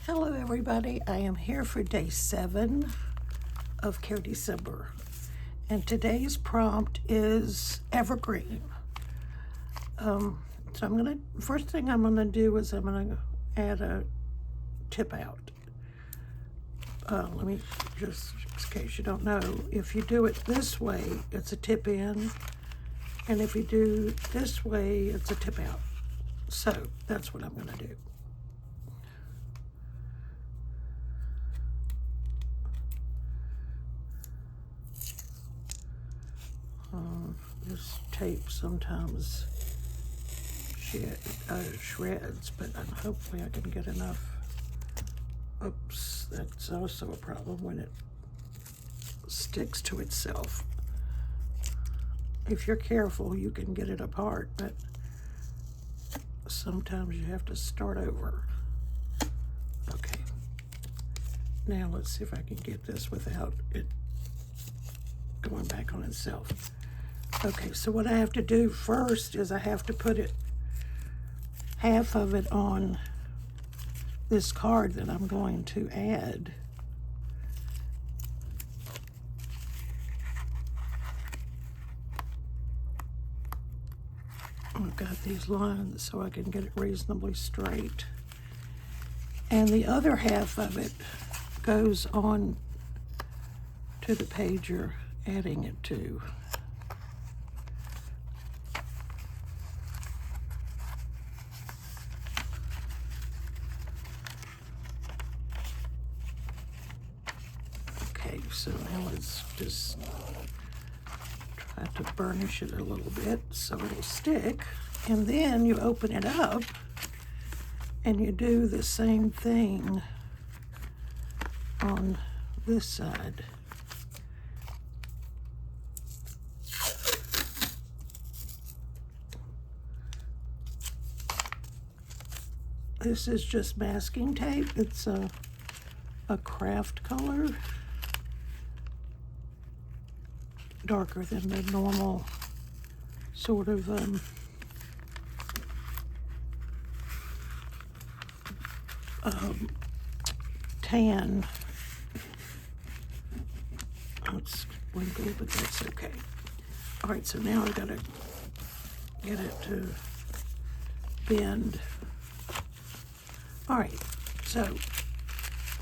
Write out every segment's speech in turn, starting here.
Hello everybody, I am here for day 7 of Care December, and today's prompt is Evergreen. So first thing I'm gonna do is I'm gonna add a tip out. Let me just, in case you don't know, if you do it this way, it's a tip in, and if you do this way, it's a tip out. So that's what I'm gonna do. This tape sometimes shreds, but hopefully I can get enough. Oops, that's also a problem when it sticks to itself. If you're careful, you can get it apart, but sometimes you have to start over. Okay, now let's see if I can get this without it going back on itself. Okay, so what I have to do first is I have to put half of it on this card that I'm going to add. I've got these lines so I can get it reasonably straight. And the other half of it goes on to the page you're adding it to. Okay, so now let's just try to burnish it a little bit so it'll stick. And then you open it up and you do the same thing on this side. This is just masking tape. It's a craft color, darker than the normal sort of tan. It's wrinkled, but that's okay. All right, so now I've got to get it to bend. All right, so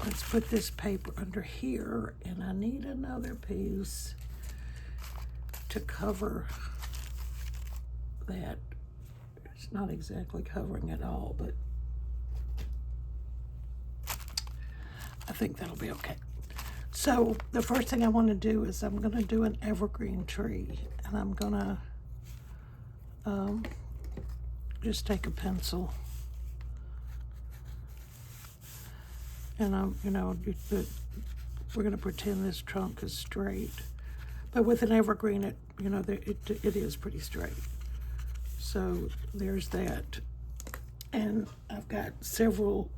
let's put this paper under here, and I need another piece to cover that. It's not exactly covering it all, but I think that'll be okay. So the first thing I want to do is I'm going to do an evergreen tree, and I'm going to just take a pencil. And we're going to pretend this trunk is straight, but with an evergreen, it is pretty straight. So there's that, and I've got several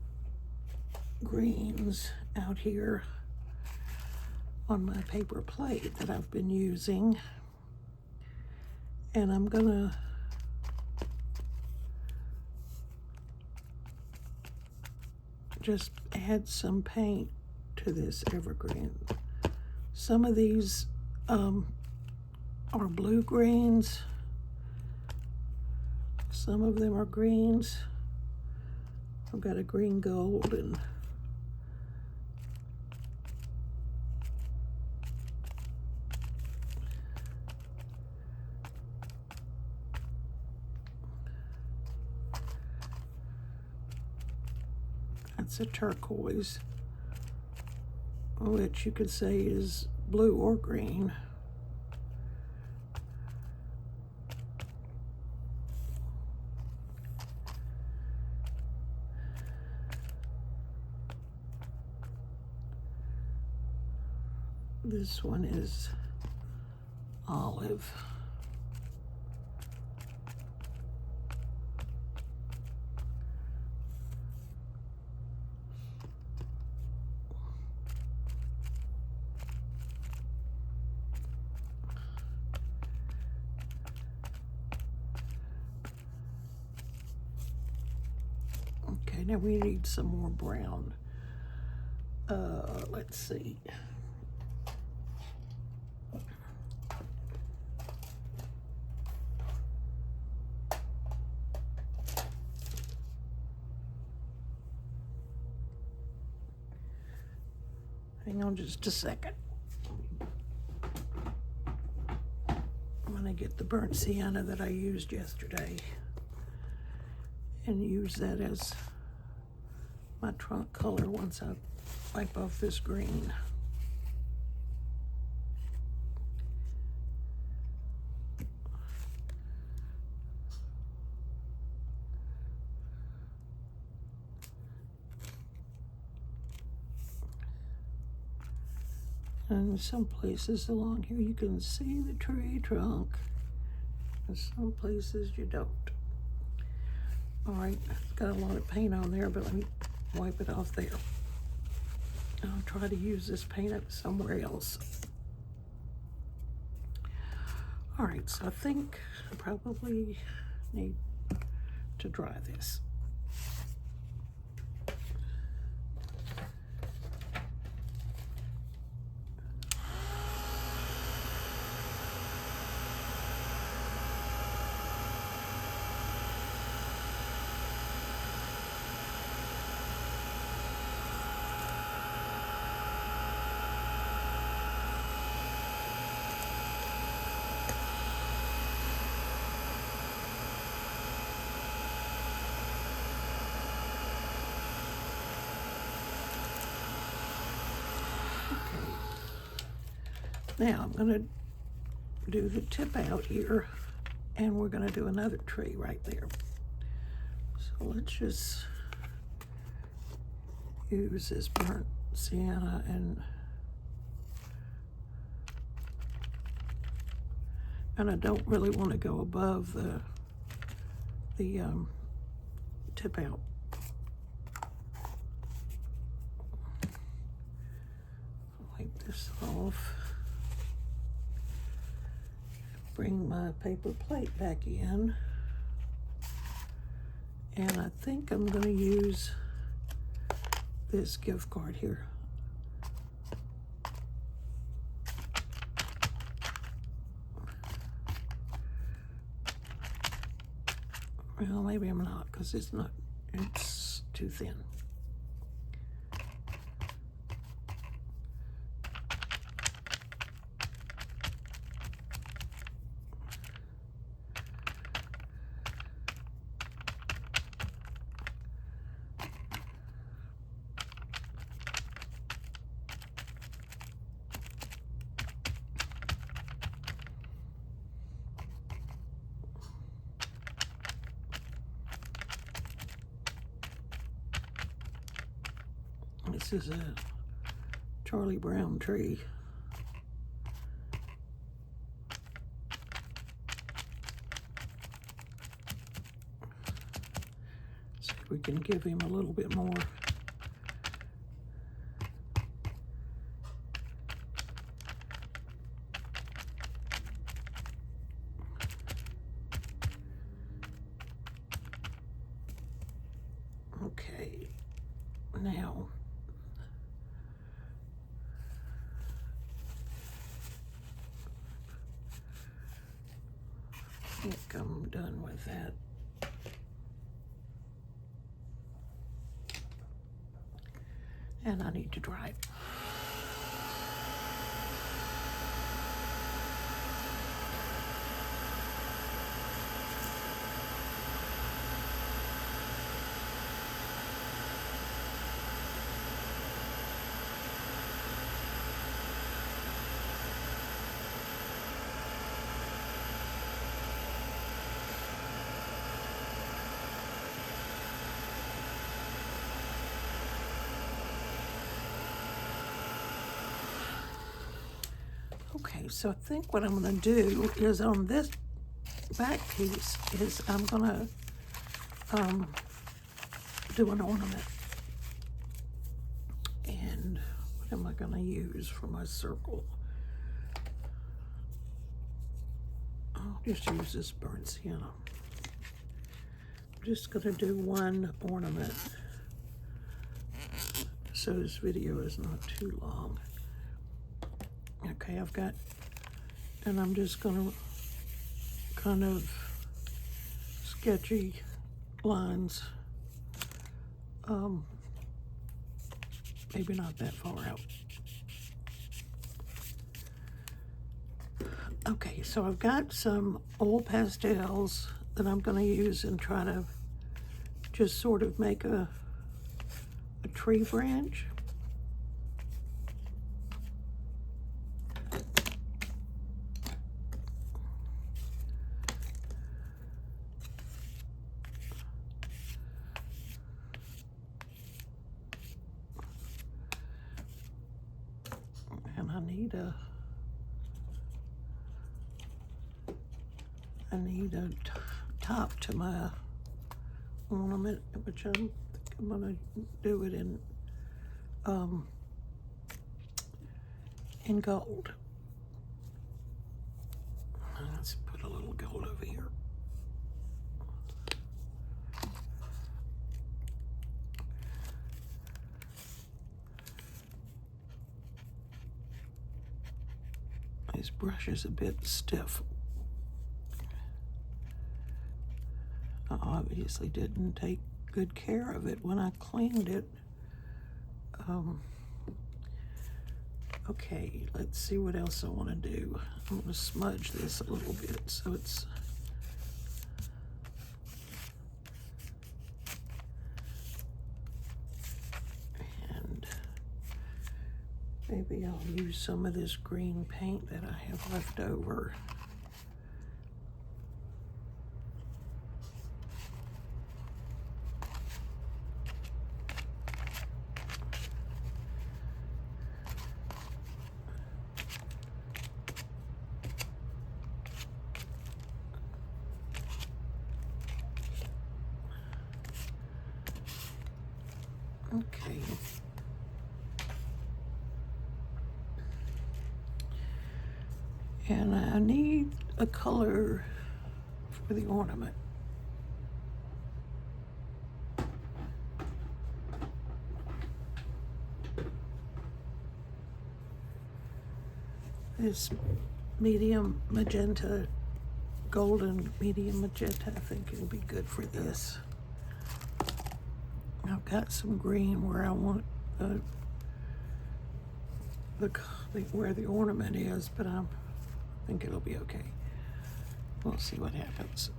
greens out here on my paper plate that I've been using, and I'm gonna just add some paint to this evergreen. Some of these are blue greens. Some of them are greens. I've got a green gold, and that's a turquoise, which you could say is blue or green. This one is olive. Okay, now we need some more brown. Let's see. Hang on just a second. I'm gonna get the burnt sienna that I used yesterday and use that as my trunk color once I wipe off this green. And some places along here you can see the tree trunk, and some places you don't. All right, it's got a lot of paint on there, but let me wipe it off there. I'll try to use this paint up somewhere else. All right, so I think I probably need to dry this. Now I'm gonna do the tip out here, and we're gonna do another tree right there. So let's just use this burnt sienna and I don't really want to go above the tip out. Wipe this off. Bring my paper plate back in. And I think I'm going to use this gift card here. Well, maybe I'm not, because it's too thin. This is a Charlie Brown tree. See if we can give him a little bit more. Okay, now I think I'm done with that. And I need to dry it. Okay, so I think what I'm going to do is on this back piece is I'm going to do an ornament. And what am I going to use for my circle? I'll just use this burnt sienna. I'm just going to do one ornament. so this video is not too long. Okay, I've got, and I'm just gonna kind of sketchy lines, maybe not that far out. Okay, so I've got some oil pastels that I'm going to use and try to just sort of make a tree branch. And I need a top to my ornament, which I'm gonna do it in gold. Let's put a little gold over here. This brush is a bit stiff. I obviously didn't take good care of it when I cleaned it. Okay, let's see what else I want to do. I'm going to smudge this a little bit so it's and maybe I'll use some of this green paint that I have left over. Okay. And I need a color for the ornament. This medium magenta, golden medium magenta, I think it'll be good for this. I've got some green where I want where the ornament is, but I think it'll be okay. We'll see what happens.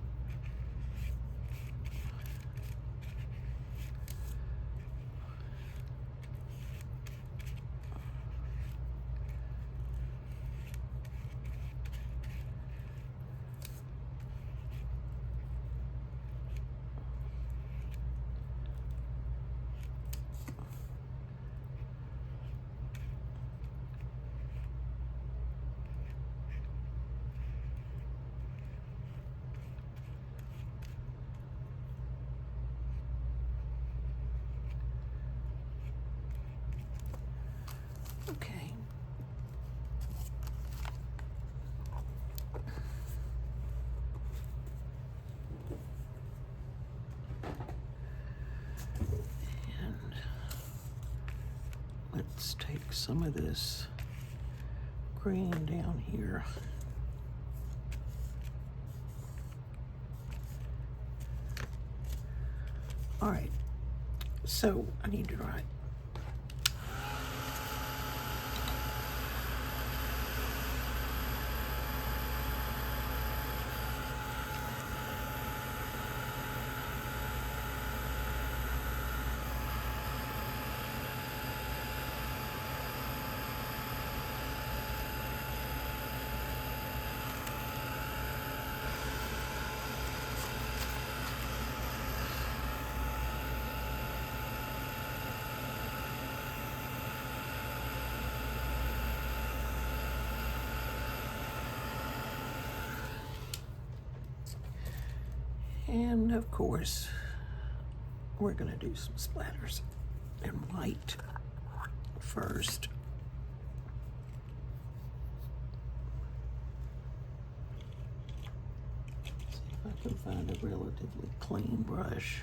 Okay. And let's take some of this green down here. All right, so I need to write. And of course, we're gonna do some splatters in white first. See if I can find a relatively clean brush.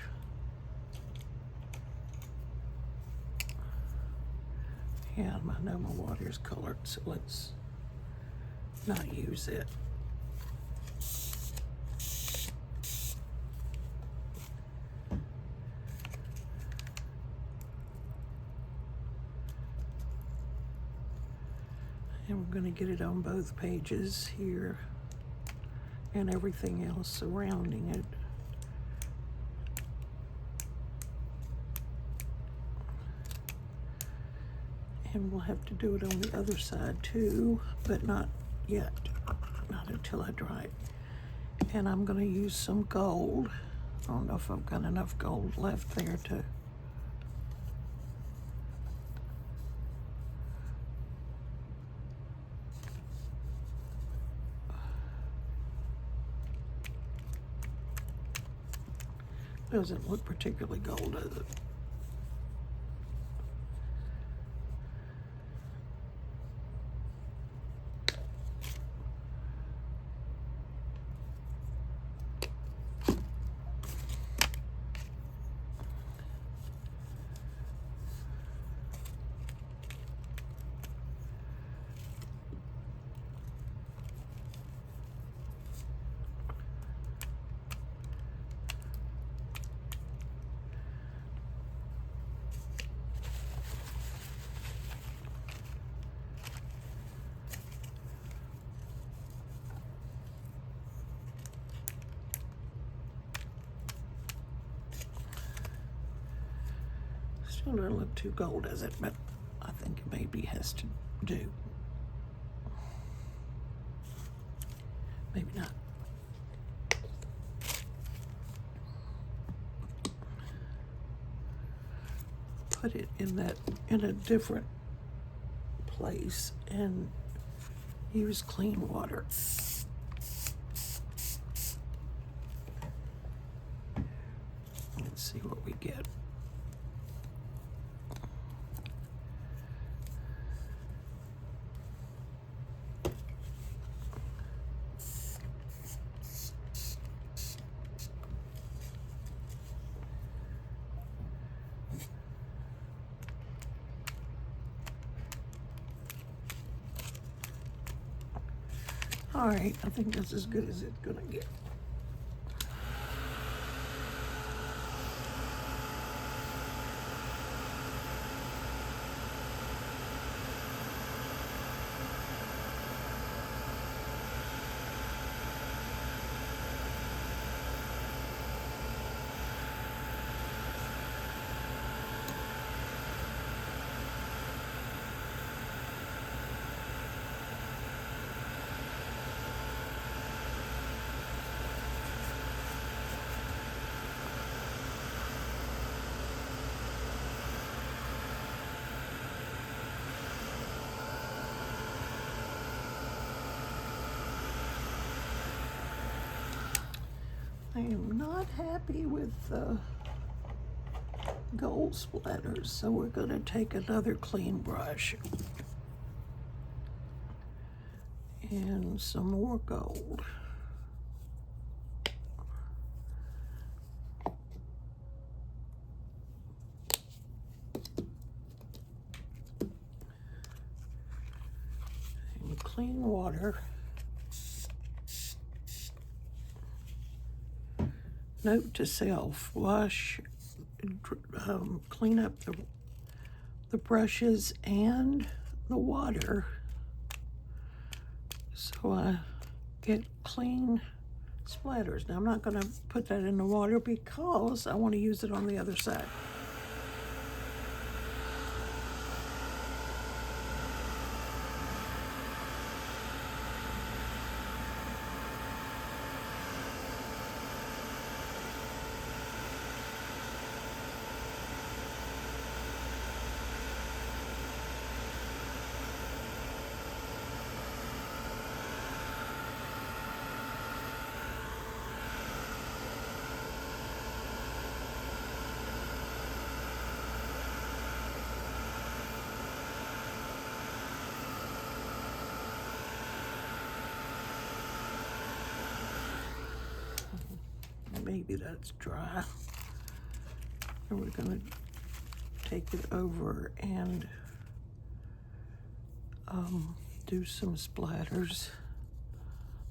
Yeah, I know my water is colored, so let's not use it. And we're going to get it on both pages here and everything else surrounding it. And we'll have to do it on the other side too, but not yet, not until I dry it. And I'm going to use some gold. I don't know if I've got enough gold left there to doesn't look particularly gold, does it? Still doesn't look too gold, does it? But I think it maybe has to do. Maybe not. Put it in a different place and use clean water. Let's see what we get. All right, I think that's as good as it's gonna get. I am not happy with the gold splatters, so we're going to take another clean brush and some more gold. And clean water. Note to self, wash, clean up the brushes and the water so I get clean splatters. Now I'm not going to put that in the water because I want to use it on the other side. Maybe that's dry. And we're going to take it over and do some splatters.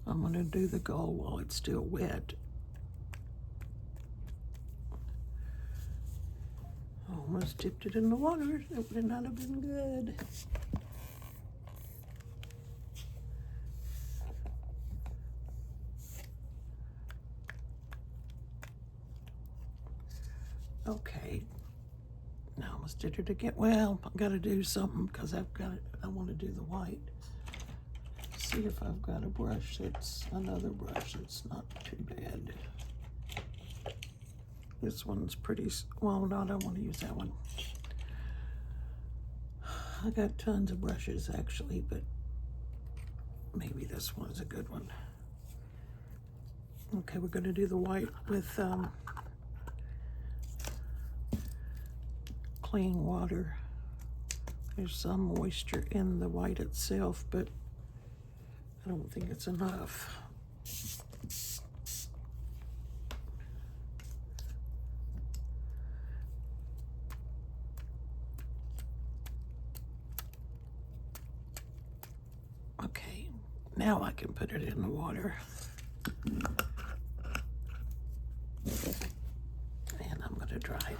I'm going to do the gold while it's still wet. Almost dipped it in the water. It would not have been good. Okay. Now I almost did it again. Well, I've got to do something because I want to do the white. See if I've got a brush that's another brush that's not too bad. This one's pretty, well, no, I don't want to use that one. I got tons of brushes actually, but maybe this one's a good one. Okay, we're going to do the white with clean water. There's some moisture in the white itself, but I don't think it's enough. Okay, now I can put it in the water. And I'm going to dry it.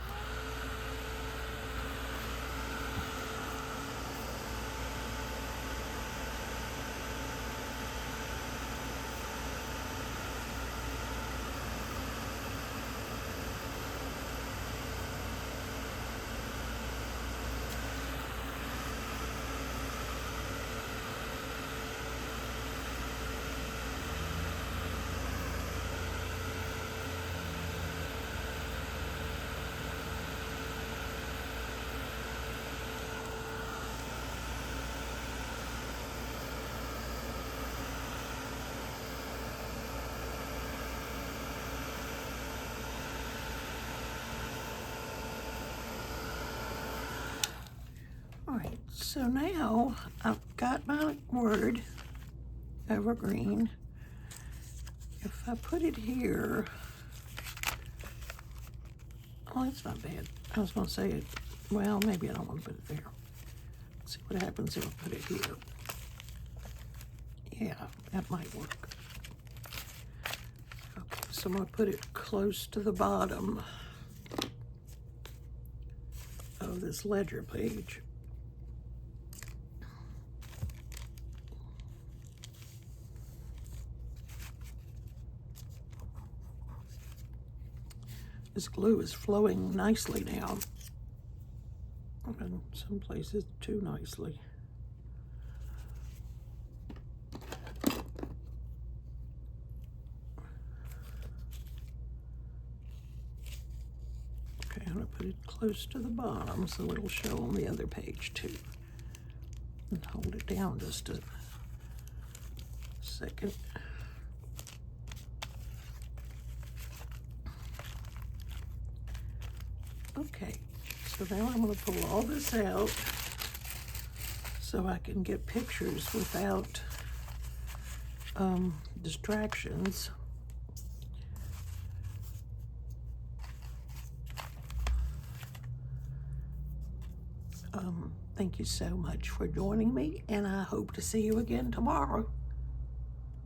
All right, so now I've got my word, Evergreen. If I put it here, oh, that's not bad. I was going to say it, well, maybe I don't want to put it there. Let's see what happens if I put it here. Yeah, that might work. Okay, so I'm going to put it close to the bottom of this ledger page. This glue is flowing nicely now, and some places too nicely. Okay, I'm going to put it close to the bottom so it'll show on the other page too. And hold it down just a second. Okay, so now I'm going to pull all this out so I can get pictures without distractions. Thank you so much for joining me, and I hope to see you again tomorrow.